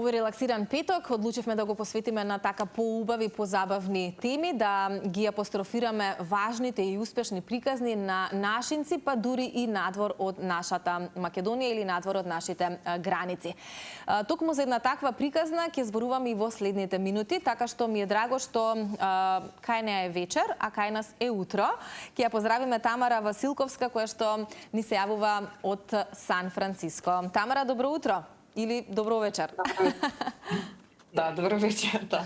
овој релаксиран петок одлучивме да го посветиме на така поубави, позабавни теми, да ги апострофираме важните и успешни приказни на нашинци, па дури и надвор од нашата Македонија или надвор од нашите граници. Токму за една таква приказна ќе зборувам и во следните минути, така што ми е драго што кај неа е вечер, а кај нас е утро. Ќе ја поздравиме Тамара Василковска, која што ни се јавува од Сан Франциско. Тамара, добро утро. Или добро вечер. Да, добро вечер, да.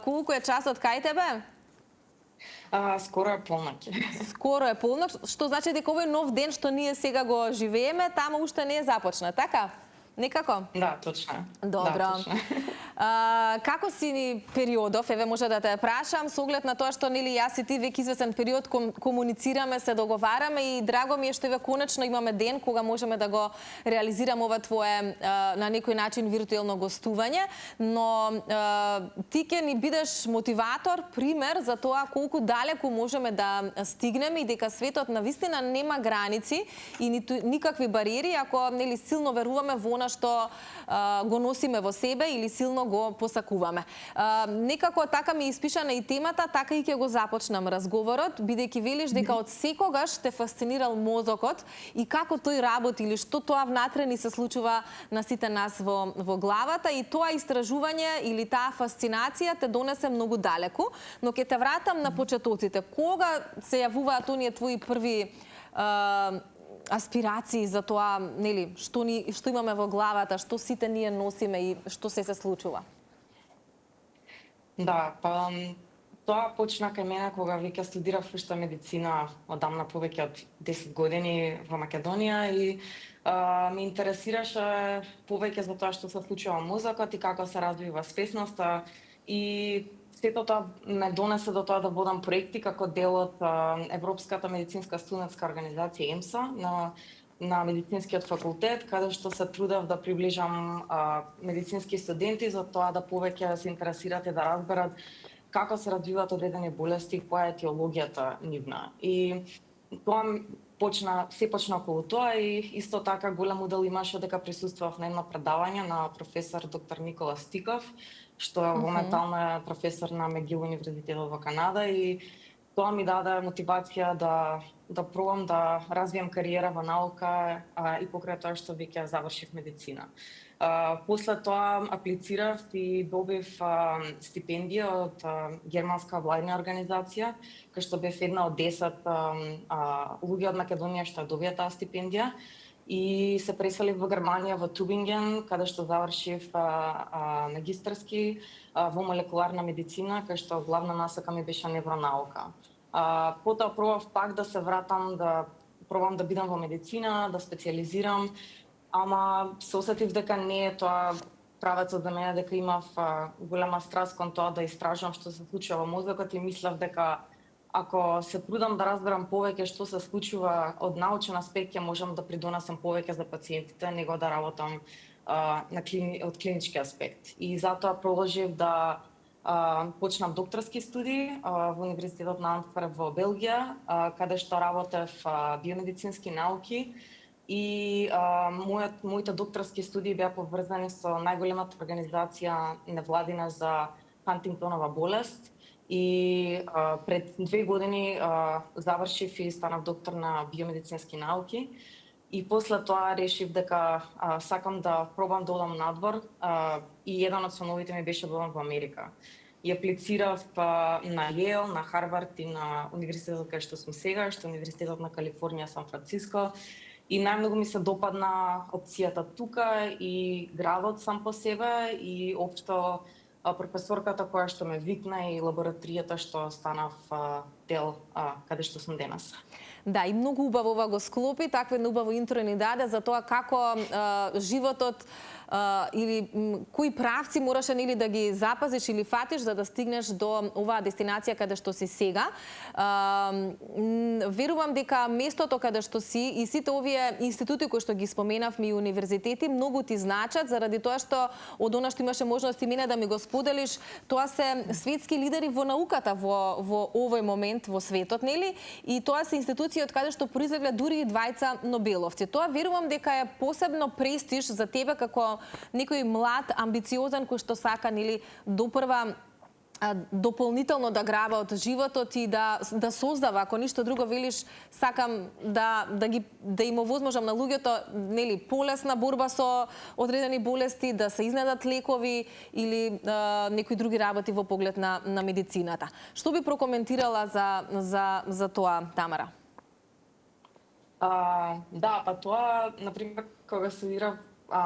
Колку е часот кај тебе? Скоро е полноќ. Скоро е полноќ, што значи дека овој нов ден што ние сега го живееме, тама уште не е започна, така? Некако? Да, точно. Добро. Да, точно. Како си ни периодов, еве може да те прашам, со оглед на тоа што нели јас и ти веќе известен период комуницираме, се договараме и драго ми е што еве конечно имаме ден кога можеме да го реализираме ова твое на некој начин виртуелно гостување, но ти ќе ни бидеш мотиватор, пример за тоа колку далеку можеме да стигнеме и дека светот навистина нема граници и никакви бариери ако нели силно веруваме во она што го носиме во себе или силно го посакуваме. Некако така ми испишана и темата, така и ќе го започнам разговорот, бидејќи велиш дека од секогаш те фасцинирал мозокот и како тој работи или што тоа внатре ни се случува на сите нас во главата и тоа истражување или таа фасцинација те донесе многу далеку, но ќе те вратам на почетоците. Кога се јавуваат оние твои први аспирации за тоа, нели, што имаме во главата, што сите ние носиме и што се случува? Да, па тоа почна кај мене кога веќе студирав уште медицина одамна повеќе од 10 години во Македонија и ме интересираше повеќе за тоа што се случува во мозокот и како се развива свесноста и сето тоа ме донесе до тоа да водам проекти како дел од Европската медицинска студентска организација ЕМСА на медицинскиот факултет, каде што се трудев да приближам медицински студенти за тоа да повеќе се интересираат и да разберат како се развиваат одредени болести, која е етиологијата нивна. И тоа се почна околу тоа и исто така голем удел имаше дека присуствував на едно предавање на професор доктор Никола Стиков, што е моментално е професор на МГИЛ универзитетот во Канада и тоа ми даде мотивација да пробам да развијам кариера во наука и покрај тоа што веќе завршив медицина. После тоа аплицирав и добив стипендија од германска владина организација, кај што бев една од 10 луѓе од Македонија што добија таа стипендија и се преселив во Германија, во Тубинген, каде што завршив магистарски во молекуларна медицина, кај што главна насока ми беше невронаука. Потоа пробав пак да се вратам, да пробам да бидам во медицина, да специализирам, ама се осетив дека не е тоа правецот за мене, дека имав голема страст кон тоа да истражувам што се случува во мозокот и мислев дека ако се трудам да разберам повеќе што се случува од научен аспект, ќе можам да придонесам повеќе за пациентите, него да работам од клинички аспект. И затоа продолжив да почнам докторски студии во Универзитетот на Антверп во Белгија, каде што работев биомедицински науки и моите докторски студии беа поврзани со најголемата организација невладина за Хантингтонова болест. И пред 2 години завршив и станав доктор на биомедицински науки. И после тоа решив дека сакам да пробам да одам надвор и еден од соновите ми беше да одам во Америка. И аплицирав на Јейл, на Харвард и на универзитетот кај што сум сега, што е Универзитетот на Калифорнија, Сан Франциско. И најмногу ми се допадна опцијата тука и градот сам по себе и општо професорката која што ме викна и лабораторијата што станав дел каде што сум денес. Да, и многу убаво ова го склопи, такво едно убаво интро ни даде за тоа како животот или кои правци мораше нели да ги запазиш или фатиш за да стигнеш до оваа дестинација каде што си сега. Верувам дека местото каде што си и сите овие институти кои што ги споменавме и универзитети многу ти значат заради тоа што од она што имаше можност и мене да ми го споделиш, тоа се светски лидери во науката во овој момент бренд во светот, нели? И тоа се институции од каде што произлегле дури и двајца Нобеловци. Тоа верувам дека е посебно престиж за тебе како некој млад, амбициозен кој што сака, нели, допрва дополнително да граба од животот и да создава, ако ништо друго велиш, сакам да им овозможам на луѓето, нели, полесна борба со одредени болести, да се изнедат лекови или некои други работи во поглед на медицината. Што би прокоментирала за тоа, Тамара? Да, па тоа, например, кога студирав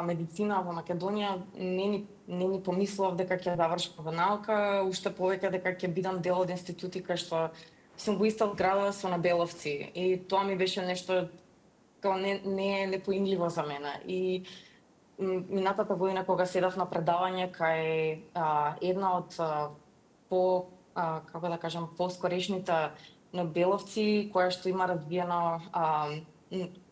медицина во Македонија, не ни помислував дека ќе завршам во наука, уште повеќе дека ќе бидам дел од институти кај што сум го исто градила со Нобеловци. И тоа ми беше нешто као не е непоимливо за мене. И минатата година кога седав на предавање кај една од како да кажам, поскорешните Нобеловци, која што има развиено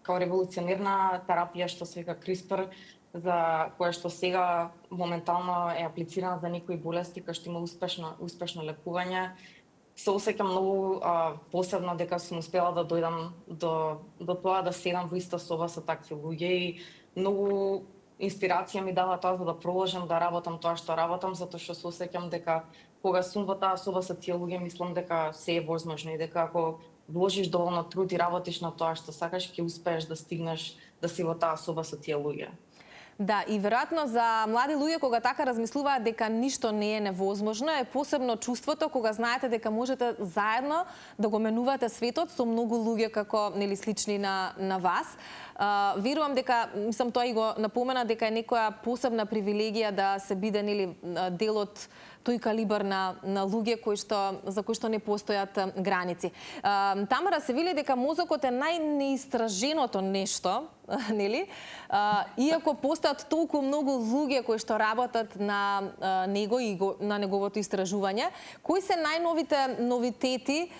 као револуционерна терапија што се вика CRISPR, за која што сега моментално е аплицирана за некои болести кои што има успешно лекување. Се осеќам многу посебно дека сум успела да дојдам до тоа да седам во иста соба со такви луѓе и многу инспирација ми дава тоа за да продолжам да работам тоа што работам, затоа што се осеќам дека кога сум во таа соба со тие луѓе, мислам дека се е возможно и дека ако вложиш доволно труд и работиш на тоа што сакаш, ќе успееш да стигнеш да си во таа соба со тие луѓе. Да, и веројатно за млади луѓе кога така размислуваат дека ништо не е невозможно, е посебно чувството кога знаете дека можете заедно да го менувате светот со многу луѓе како, нели, слични на вас. Верувам дека, мислам, тоа и го напомена, дека е некоја посебна привилегија да се биде, нели, дел од тој калибар на луѓе за кои што не постојат граници. Тамара, се вели дека мозокот е најнеистраженото нешто, нели? Иако постојат толку многу луѓе кои што работат на него и на неговото истражување, кои се најновите новитети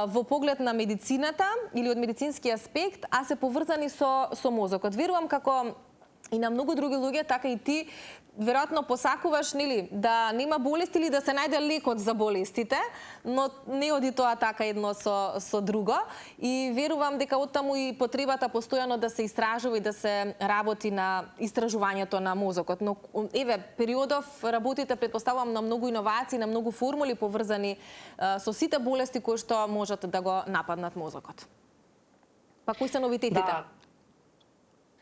во поглед на медицината или од медицински аспект, а се поврзани со мозокот? Верувам како и на многу други луѓе, така и ти веројатно посакуваш, нели, да нема болести или да се најде лекот за болестите, но не оди тоа така едно со друго. И верувам дека оттаму и потребата постојано да се истражува и да се работи на истражувањето на мозокот. Но еве, периодов работите, предпоставувам, на многу иновации, на многу формули поврзани со сите болести кои што можат да го нападнат мозокот. Па кои се новитетите?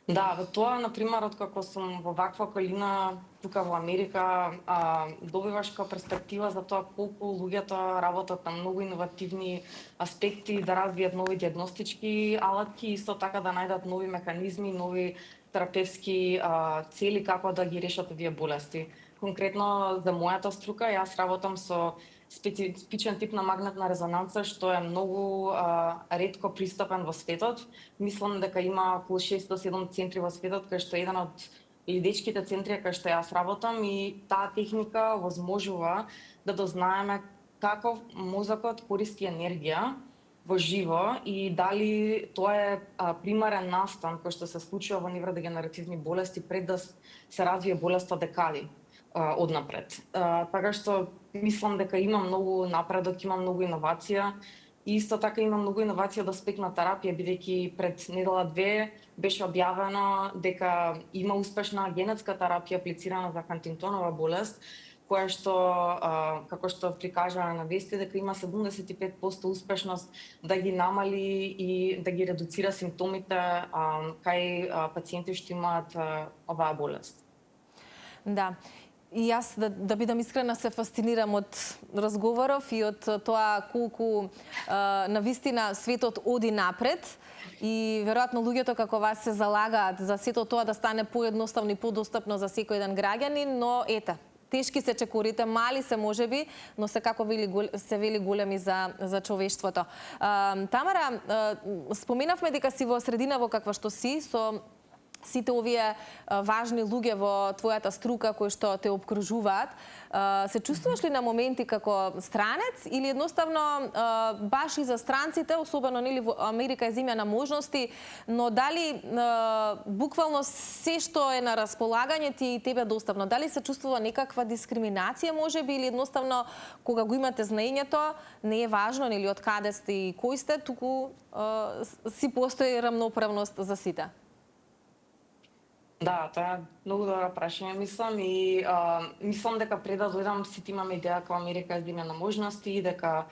Да, во тоа, например, откако сум во ваква околина тука во Америка, добиваш као перспектива за тоа колку луѓето работат на многу иновативни аспекти, да развијат нови диагностички алатки, исто така да најдат нови механизми, нови терапевски цели како да ги решат овие болести. Конкретно за мојата струка, јас работам со специфичен тип на магнетна резонанца, што е многу ретко пристапен во светот. Мислам дека има околу 6 до 7 центри во светот, кај што е еден од лидечките центри кај што јас работам, и таа техника возможува да дознаеме како мозокот користи енергија во живо и дали тоа е примарен настан кој што се случува во невродегенеративни болести пред да се развие болеста декади однапред. Така што мислам дека има многу напредок, има многу иновација и исто така има многу иновација од аспект на терапија, бидејќи пред недела-две беше објавено дека има успешна генетска терапија аплицирана за Хантингтонова болест, која што, како што прикажа на вести, дека има 75% успешност да ги намали и да ги редуцира симптомите кај пациенти што имаат оваа болест. Да. И јас, да бидам искрена, се фасцинирам од разговоров и од тоа колку навистина светот оди напред и веројатно луѓето како вас се залагаат за сето тоа да стане поедноставно и подостапно за секој еден граѓанин, но ете, тешки се чекорите, мали се можеби, но секако се вели големи за човештвото. Тамара, споменавме дека си во средина во каква што си, со сите овие важни луѓе во твојата струка кои што те обкружуваат, се чувствуваш ли на моменти како странец или едноставно баш и за странците, особено нели во Америка е земја на можности, но дали буквално се што е на располагање ти и тебе достапно, дали се чувствува некаква дискриминација можеби или едноставно кога го имате знаењето не е важно нели од каде сте и кои сте, туку си постои рамноправност за сите? Да, тоа е многу добро прашање, мислам, и мислам дека пред да дојдам сите имаме идеја како Америка е земја на можности, дека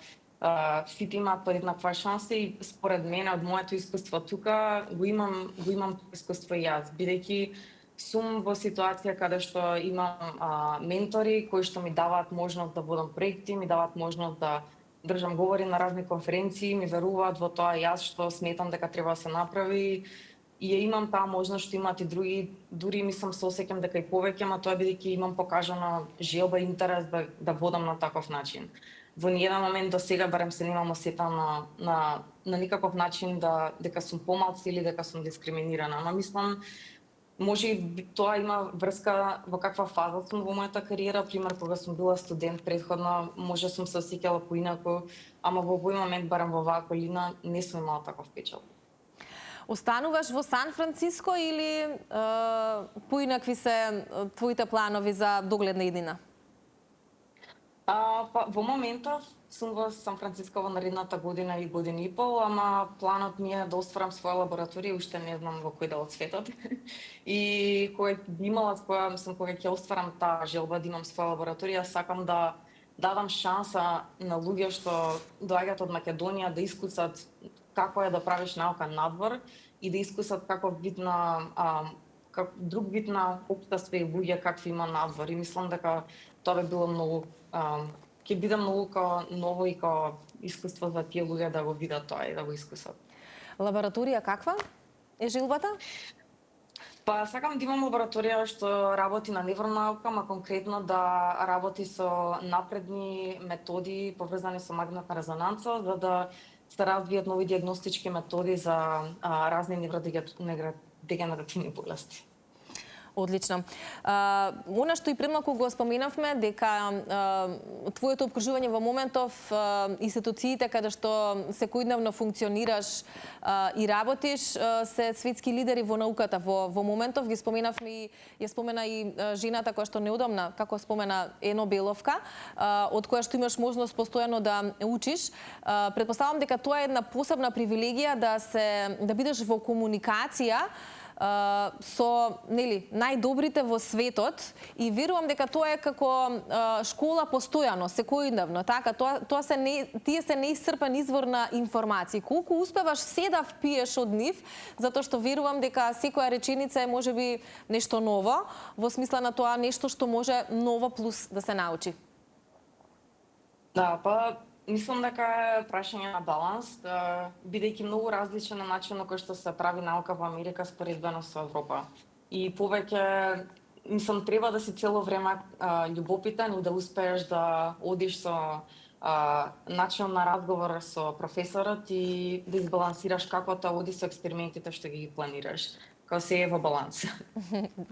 сите имаат еднаква шанса и според мене од моето искуство тука го имам искуство и јас, бидејќи сум во ситуација каде што имам ментори кои што ми даваат можност да водам проекти, ми даваат можност да држам говори на разни конференции, ми веруваат во тоа јас што сметам дека треба да се направи. И ја имам таа можност што имаат и други, дури мислам се осеќам дека и повеќе, ама тоа бидејќи имам покажана желба и интерес да водам на таков начин. Во ниеден момент до сега барем се немам осетам на никаков начин дека сум помалку или дека сум дискриминирана, ама мислам може и тоа има врска во каква фаза сум во мојата кариера, пример кога сум била студент претходно, може сум се осеќала поинаку, ама во овој момент барем во оваа околина не сум имала таков печал. Остануваш во Сан Франциско или поинакви се твоите планови за догледна иднина? Во моментов сум во Сан Франциско во наредната година и година и пол, ама планот ми е да отворам своја лабораторија, уште не знам во кој дел од светот. И кога би имала кога ќе отворам таа желба да имам своја лабораторија, сакам да дадам шанса на луѓе што доаѓаат од Македонија да искусат како е да правиш наука надвор и да искусат каков вид на друг вид на општество и луѓе какви има надвор. И мислам дека тоа би било многу ќе биде многу као ново и као искуство за тие луѓе да го видат тоа и да го искусат. Лабораторија каква е желбата? Па сакам да имам лабораторија што работи на невронаука, ама конкретно да работи со напредни методи поврзани со магнетна резонанца, за да се развијат нови диагностички методи за разни невродегенеративни болести. Одлично. Она што и премалку го споменавме, дека твоето обкружување во моментов, институциите каде што секојдневно функционираш и работиш, се светски лидери во науката. Во моментов ги споменавме и ја спомена и жената која што неудамна, како спомена, е Нобеловка, од која што имаш можност постојано да учиш. Претпоставам дека тоа е една посебна привилегија да бидеш во комуникација со нели најдобрите во светот и верувам дека тоа е како школа постојано, секојдневно, така тие се неисцрпен извор на информации. Колку успеваш се да впиеш од нив, затоа што верувам дека секоја реченица е можеби нешто ново, во смисла на тоа нешто што може ново плюс да се научи. Да, па мислам дека е прашање на баланс, бидејќи многу различен на начин на кој што се прави наука во Америка споредбено со Европа. И повеќе, мислам, треба да си цело време љубопитен и да успееш да одиш со начин на разговор со професорот и да избалансираш како тоа оди со експериментите што ги планираш. Као се е во баланс.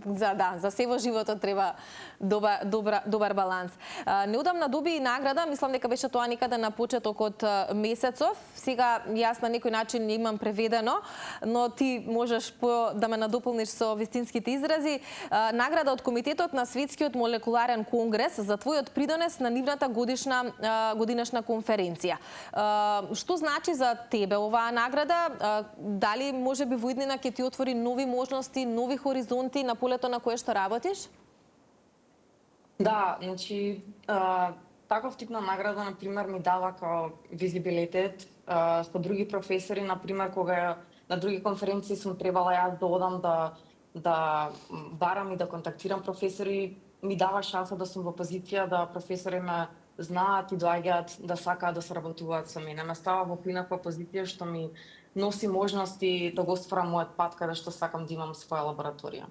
За се во животот треба добар баланс. Неодамна доби и награда, мислам дека беше тоа некаде на почетокот месецов. Сега јас на некој начин не имам преведено, но ти можеш да ме надополниш со вистинските изрази. Награда од Комитетот на Светскиот молекуларен конгрес за твојот придонес на нивната годинешна конференција. Што значи за тебе оваа награда? Дали можеби во иднина ќе ти отвори нови можности, нови хоризонти на полето на кое што работиш? Да, значи, таков тип на награда, например, ми дава као визибилитет со други професори, например, кога на други конференции сум требала јас да одам да барам и да контактирам професори, ми дава шанса да сум во позиција да професори ме знаат и доаѓаат да сакаат да соработуваат со мене. Ме става во поинаква позиција што ми носи можности да го остварам мојот пат каде што сакам да имам своја лабораторија.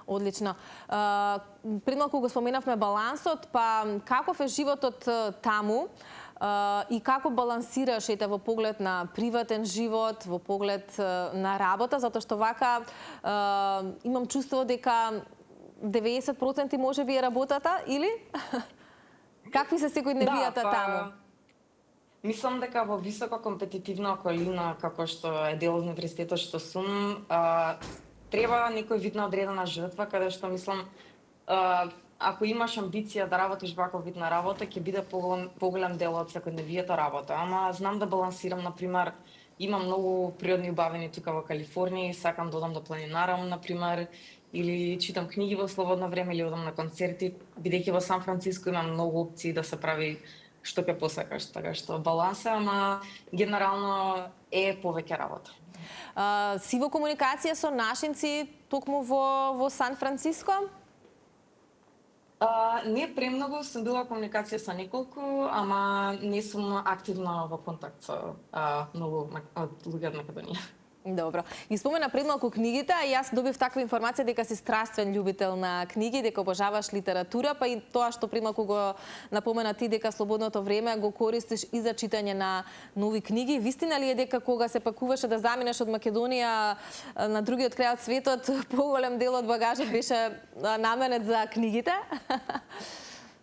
Одлично. Пред малку го споменавме балансот, па каков е животот таму и како балансираш ете во поглед на приватен живот, во поглед на работа, затоа што вака имам чувство дека 90% може би е работата, или? Какви се секојдневијата таму? Мислам дека во високо компетитивна околина, како што е дел од универзитетот што сум, треба некој вид на одредена жртва, каде што мислам, ако имаш амбиција да работиш ваков вид на работа, ќе биде поголем дел од секојдневијата работа. Ама знам да балансирам, например, имам многу природни убавини тука во Калифорнија, сакам да одам да планинарам, например, или читам книги во слободно време, или одам на концерти, бидејќи во Сан Франциско има многу опции да се прави што ќе посакаш, така што баланс е, ама генерално е повеќе работа. Си во комуникација со нашинци токму во Сан Франциско? Не премногу, сум била во комуникација со неколку, ама не сум активна во контакт со многу од луѓе од Македонија. Добро. И спомена пред малку книгите, а јас добив таква информација дека си страствен љубител на книги, дека обожаваш литература, па и тоа што пред малку го напомена ти дека слободното време го користиш и за читање на нови книги. Вистина ли е дека кога се пакуваше да заминеш од Македонија на другиот крај од светот, поголем дел од багажот беше наменет за книгите?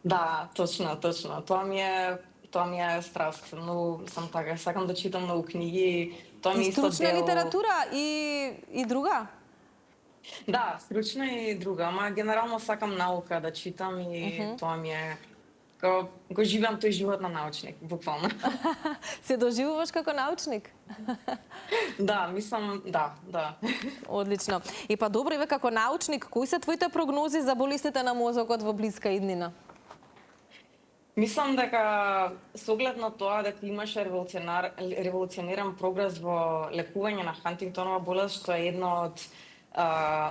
Да, точно. Тоа ми е страст. Многу сам така, сакам да читам многу книги. Тоа ми и стручна дел... литература и друга? Да, стручна и друга, ама генерално сакам наука да читам и тоа ми е го живеам тој живот на научник, буквално. Се доживуваш како научник? Да, мислам, да. Одлично. И па добро, еве како научник, кои се твоите прогнози за болестите на мозокот во блиска иднина? Мислам дека со оглед на тоа дека имаше револуционерен прогрес во лекување на Хантингтонова болест, што е една од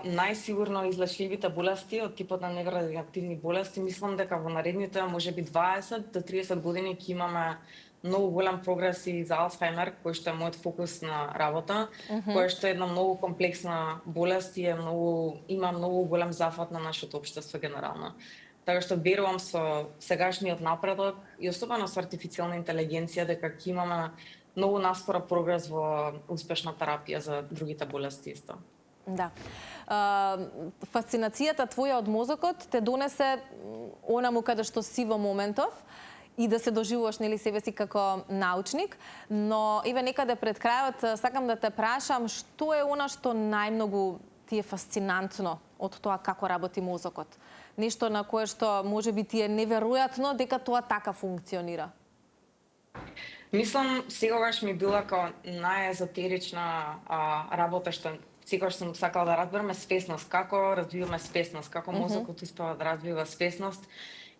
најсигурно излечливите болести од типот на невродегенеративни болести, мислам дека во наредните можеби 20 до 30 години ќе имаме многу голем прогрес и за Алцхаймер, кој што е мојот фокус на работа, кој што е една многу комплексна болест и има многу голем зафат на нашето општество генерално. Така што верувам со сегашниот напредок и особено со артифицијална интелигенција дека ќе имаме многу наскоро прогрес во успешна терапија за другите болести исто. Да. Фасцинацијата твоја од мозокот те донесе онаму каде што си во моментов и да се доживуваш нели себе си како научник, но еве некаде пред крајот сакам да те прашам што е она што најмногу ти е фасцинантно од тоа како работи мозокот? Нешто на кое што може би ти е неверојатно дека тоа така функционира? Мислам, секогаш ми била како најезотерична работа што секогаш сум сакала да разберам свесност, како развиваме свесност, како мозокот успева да развива свесност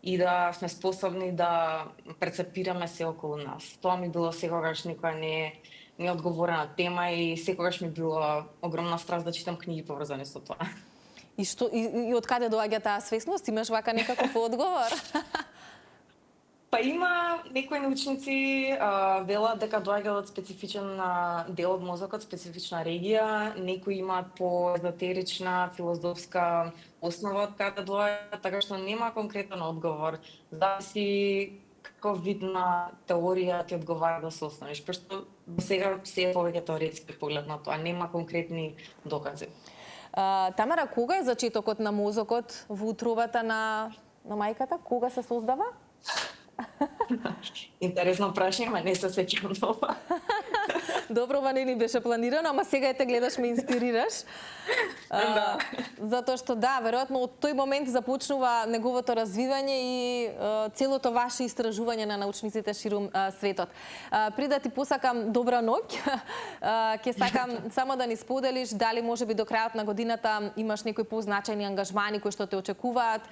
и да сме способни да прецепираме се околу нас. Тоа ми било секогаш некоја неодговорена тема и секогаш ми било огромна страст да читам книги поврзани со тоа. И од каде доаѓа таа свесност? Имаш вака некаков одговор? Па има некои научници велат дека доаѓа од специфичен дел од мозокот, специфична регија, некои имаат по-езотерична, филозофска основа од каде доаѓа, така што нема конкретен одговор. Зависи каков вид на теорија ти одговара да се останеш, пошто сега се е повеќе теоретски поглед на тоа, нема конкретни докази. Тамара, кога е зачетокот на мозокот во утробата на мајката? Кога се создава? Интересно прашање, ама не се сеќавам тоа. Добро, ова не ни беше планирано, ама сега те гледаш, ме инспирираш. Да. Затоа што да, веројатно од тој момент започнува неговото развивање и целото ваше истражување на научниците ширум светот. Пред да ти посакам добра ноќ, ќе сакам само да ни споделиш дали можеби до крајот на годината имаш некои позначајни ангажмани кои што те очекуваат,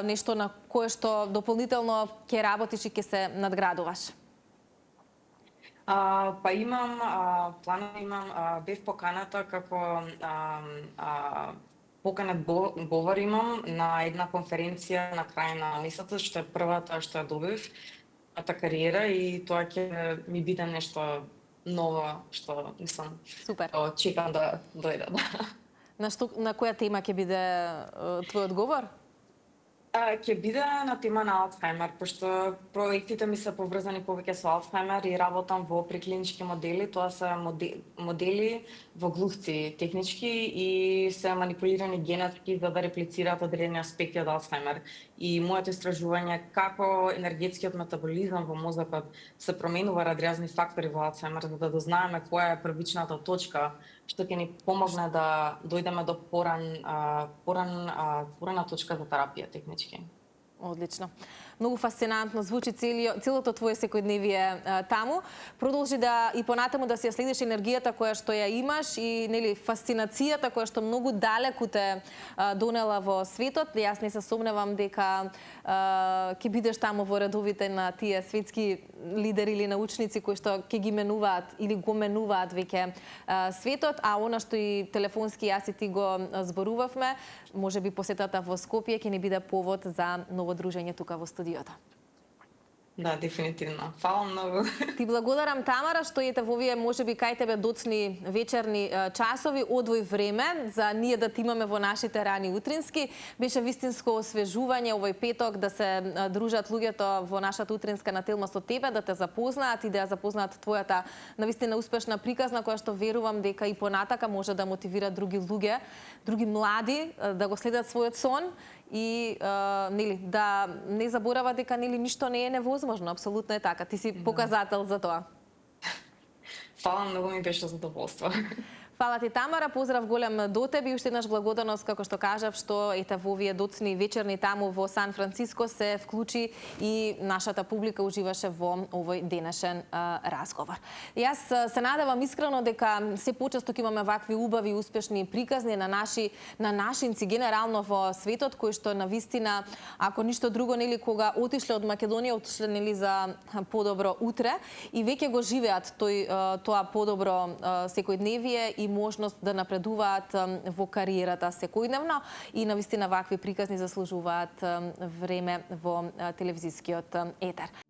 нешто на кое што дополнително ќе работиш и ќе се надградуваш. Па имам, бев поканата како поканет говор имам на една конференција на крај на месецот, што е првата што ја добив мојата кариера и тоа ќе ми биде нешто ново што мислам. Супер. Чекам да дојде. На која тема ќе биде твој одговор? Ќе биде на тема на Алцхаймер, пошто проектите ми се поврзани повеќе со Алцхаймер и работам во преклинички модели. Тоа се модели во глувци технички и се манипулирани генетски за да реплицираат одредени аспекти од Алцхаймер. И моето истражување како енергетскиот метаболизам во мозокот се променува ради разни фактори во Алцхаймер, за да дознаеме која е првичната точка што ќе ни помогне да дојдеме до порана точка за терапија технички. Одлично. Многу фасцинантно звучи целото твое секојдневие таму. Продолжи да и понатаму да си ја следиш енергијата која што ја имаш и нели фасцинацијата која што многу далеку те донела во светот. Јас не се сомневам дека ќе бидеш таму во редовите на тие светски лидери или научници кои што ќе ги менуваат или го менуваат веќе светот, а она што и телефонски јас и ти го зборувавме, можеби посетата во Скопје ќе ни биде повод за ново дружење тука во студиото. Да, дефинитивно. Фала многу. Ти благодарам, Тамара, што ете во овие можеби кај тебе доцни вечерни часови, одвој време за ние да ти имаме во нашите рани утрински. Беше вистинско освежување овој петок да се дружат луѓето во нашата утринска на Телма со тебе, да те запознаат и да ја запознаат твојата навистина успешна приказна која што верувам дека и понатака може да мотивира други луѓе, други млади да го следат својот сон и нели да не заборава дека нели ништо не е невозможно, апсолутно е така. Ти си показател за тоа. Фала многу, ми беше задоволство. Фала ти, Тамара, поздрав голем до тебе и уште еднаш благодарност, како што кажав, што ете во овие доцни вечерни таму во Сан Франциско се вклучи и нашата публика уживаше во овој денешен разговор. Јас се надевам искрено дека се почесто ќе имаме вакви убави и успешни приказни на нашинци генерално во светот, кои што навистина, ако ништо друго, нели кога отишле од Македонија, отишле нели за подобро утре и веќе го живеат тоа подобро секојдневие и можност да напредуваат во кариерата секојдневно и навистина вакви приказни заслужуваат време во телевизискиот етер.